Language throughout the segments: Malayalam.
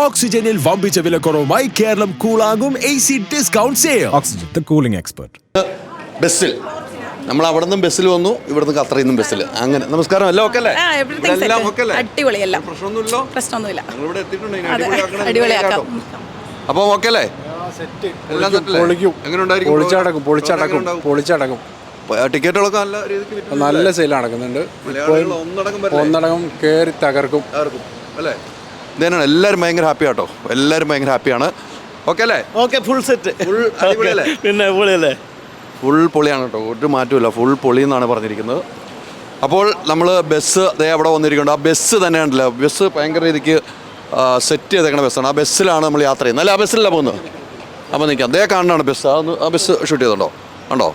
ഓക്സിജനിൽ വമ്പിച്ച വിലക്കുറവുമായി കേരളം കൂളാകും AC discount sale. Oxygen, the cooling expert. ബസ്സിൽ നമ്മൾ അവിടെ നിന്നും ബസ്സിൽ വന്നു, ഇവിടുന്ന് ഖത്തറിൽ നിന്നും ബസ്സിൽ. അങ്ങനെ നമസ്കാരം, എല്ലാം ഓക്കെ അല്ലേ? അടിപൊളിയല്ല, പ്രശ്നമൊന്നുമില്ല. അപ്പോൾ ഓക്കെ അല്ലേ? പൊളിച്ചടക്കും. ടിക്കറ്റുകളൊക്കെ നല്ല രീതിക്ക് നല്ല സെയിൽ നടക്കുന്നുണ്ട്. ഒന്നടങ്കം കയറി തകർക്കും അല്ലേ? ഇതന്നെയാണ്, എല്ലാവരും ഭയങ്കര ഹാപ്പി ആട്ടോ, എല്ലാവരും ഭയങ്കര ഹാപ്പിയാണ്. ഓക്കെ അല്ലേ? ഓക്കെ, ഫുൾ സെറ്റ്, ഫുൾ അടിപൊളിയല്ലേ? പിന്നെ പൊളിയല്ലേ? ഫുൾ പൊളിയാണ് കേട്ടോ, ഒരു മാറ്റമില്ല, ഫുൾ പൊളി എന്നാണ് പറഞ്ഞിരിക്കുന്നത്. അപ്പോൾ നമ്മൾ ബസ് ദേ അവിടെ വന്നിരിക്കുന്നുണ്ട്. ആ ബസ് തന്നെ ഉണ്ടല്ലോ, ബസ് ഭയങ്കര രീതിക്ക് സെറ്റ് ചെയ്തേക്കണ ബസ്സാണ്. ആ ബസ്സിലാണ് നമ്മൾ യാത്ര ചെയ്യുന്നത്. അല്ല, ആ ബസ്സിലല്ല പോകുന്നത്. അപ്പോൾ നിൽക്കാം, അതേ കാണുന്നതാണ് ബസ്. ആ ബസ് ഷൂട്ട് ചെയ്തുണ്ടോ? ഉണ്ടോ?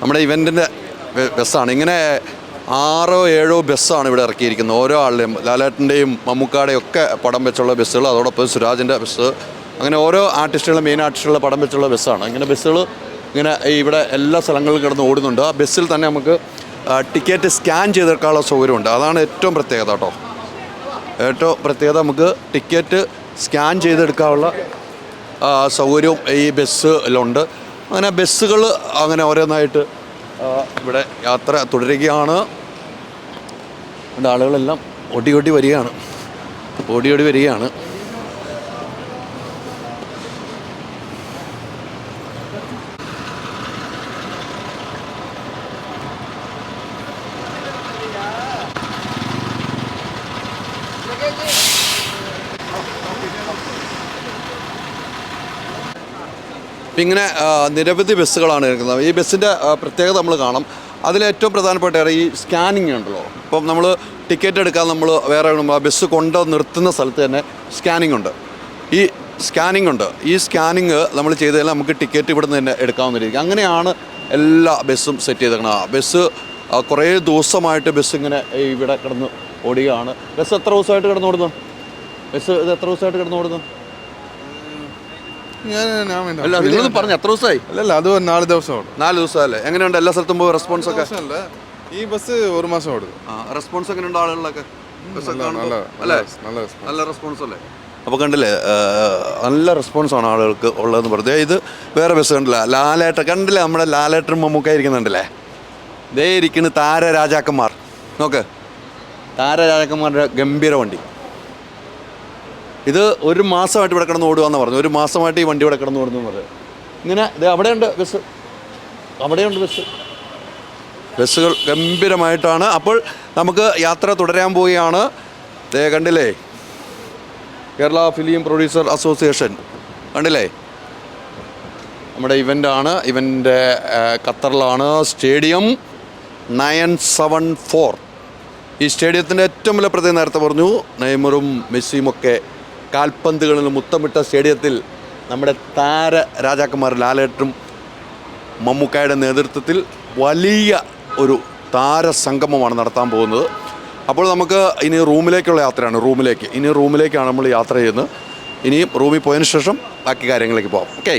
നമ്മുടെ ഇവൻറ്റിൻ്റെ ബസ്സാണ്. ഇങ്ങനെ 6-7 ബസ്സാണ് ഇവിടെ ഇറക്കിയിരിക്കുന്നത്. ഓരോ ആളുടെയും, ലാലേട്ടൻ്റെയും മമ്മൂക്കാടെയും ഒക്കെ പടം വെച്ചുള്ള ബസ്സുകൾ, അതോടൊപ്പം സുരാജിൻ്റെ ബസ്, അങ്ങനെ ഓരോ ആർട്ടിസ്റ്റുകളും, മെയിൻ ആർട്ടിസ്റ്റുകളുടെ പടം വെച്ചുള്ള ബസ്സാണ്. ഇങ്ങനെ ബസ്സുകൾ ഇങ്ങനെ ഇവിടെ എല്ലാ സ്ഥലങ്ങളിലും കിടന്ന് ഓടുന്നുണ്ട്. ആ ബസ്സിൽ തന്നെ നമുക്ക് ടിക്കറ്റ് സ്കാൻ ചെയ്തെടുക്കാനുള്ള സൗകര്യമുണ്ട്. അതാണ് ഏറ്റവും പ്രത്യേകത കേട്ടോ. ഏറ്റവും പ്രത്യേകത നമുക്ക് ടിക്കറ്റ് സ്കാൻ ചെയ്തെടുക്കാനുള്ള സൗകര്യവും ഈ ബസ്സിലുണ്ട്. അങ്ങനെ ബസ്സുകൾ അങ്ങനെ ഓരോന്നായിട്ട് ഇവിടെ യാത്ര തുടരുകയാണ്. ആളുകളെല്ലാം ഓടി വരികയാണ്. ഇങ്ങനെ നിരവധി ബസ്സുകളാണ് ഇരിക്കുന്നത്. ഈ ബസ്സിൻ്റെ പ്രത്യേകത നമ്മൾ കാണാം. അതിലേറ്റവും പ്രധാനപ്പെട്ട ഈ സ്കാനിങ് ഉണ്ടല്ലോ. ഇപ്പം നമ്മൾ ടിക്കറ്റ് എടുക്കാൻ നമ്മൾ വേറെ ബസ് കൊണ്ട് നിർത്തുന്ന സ്ഥലത്ത് തന്നെ സ്കാനിങ് ഉണ്ട്. ഈ സ്കാനിങ് നമ്മൾ ചെയ്താൽ നമുക്ക് ടിക്കറ്റ് ഇവിടെ നിന്ന് തന്നെ എടുക്കാവുന്ന രീതി. അങ്ങനെയാണ് എല്ലാ ബസ്സും സെറ്റ് ചെയ്തേക്കണം. ബസ് കുറേ ദിവസമായിട്ട് ബസ് ഇങ്ങനെ ഇവിടെ കിടന്ന് ഓടുകയാണ്. ബസ് എത്ര ദിവസമായിട്ട് കിടന്നോടുന്നു? അല്ല, നിങ്ങളൊന്നും പറഞ്ഞു എത്ര ദിവസമായി? അല്ലല്ല, അത് 4 ദിവസം. 4 ദിവസമല്ലേ? എങ്ങനെയുണ്ട് എല്ലാ സ്ഥലത്തും പോയി റെസ്പോൺസ് ഒക്കെ? ഈ ബസ് 1 മാസം ഓടും. റെസ്പോൺസ് എങ്ങനെയുണ്ട് ആളുകളിലൊക്കെ? നല്ല റെസ്പോൺസ് അല്ലേ? അപ്പോൾ കണ്ടില്ലേ, നല്ല റെസ്പോൺസാണ് ആളുകൾക്ക് ഉള്ളതെന്ന് പറഞ്ഞത്. ഇത് വേറെ ബസ് കണ്ടില്ല, ലാലേട്ടൻ കണ്ടില്ലേ, നമ്മുടെ ലാലേട്ടനും മമ്മൂക്ക ഇരിക്കുന്നുണ്ടല്ലേ. ദേ ഇരിക്കുന്ന താരരാജാക്കന്മാർ. നോക്ക്, താരരാജാക്കന്മാരുടെ ഗംഭീര വണ്ടി. ഇത് 1 മാസമായിട്ട് ഇവിടെ കിടന്ന് ഓടുകയെന്ന് പറഞ്ഞു. 1 മാസമായിട്ട് ഈ വണ്ടി ഇവിടെ കിടന്ന് ഓടുന്നു പറഞ്ഞു. ഇങ്ങനെ അവിടെയുണ്ട് ബസ്സുകൾ ഗംഭീരമായിട്ടാണ്. അപ്പോൾ നമുക്ക് യാത്ര തുടരാൻ പോവുകയാണ്. ദേ കണ്ടില്ലേ, കേരള ഫിലിം പ്രൊഡ്യൂസർ അസോസിയേഷൻ കണ്ടില്ലേ, നമ്മുടെ ഇവൻ്റാണ്. ഇവൻ്റെ ഖത്തറിലാണ്. സ്റ്റേഡിയം 974. ഈ സ്റ്റേഡിയത്തിൻ്റെ ഏറ്റവും വലിയ പ്രത്യേകത നേരത്തെ പറഞ്ഞു, നെയ്മറും മെസ്സിയും ഒക്കെ കാൽപന്തുകളിൽ മുത്തമിട്ട സ്റ്റേഡിയത്തിൽ നമ്മുടെ രാജാക്കന്മാർ ലാലേട്ടനും മമ്മൂക്കായുടെ നേതൃത്വത്തിൽ വലിയ ഒരു താരസംഗമമാണ് നടത്താൻ പോകുന്നത്. അപ്പോൾ നമുക്ക് ഇനി റൂമിലേക്കുള്ള യാത്രയാണ്. റൂമിലേക്കാണ് നമ്മൾ യാത്ര ചെയ്യുന്നത്. ഇനിയും റൂമിൽ പോയതിന് ശേഷം ബാക്കി കാര്യങ്ങളിലേക്ക് പോകാം. ഓക്കെ.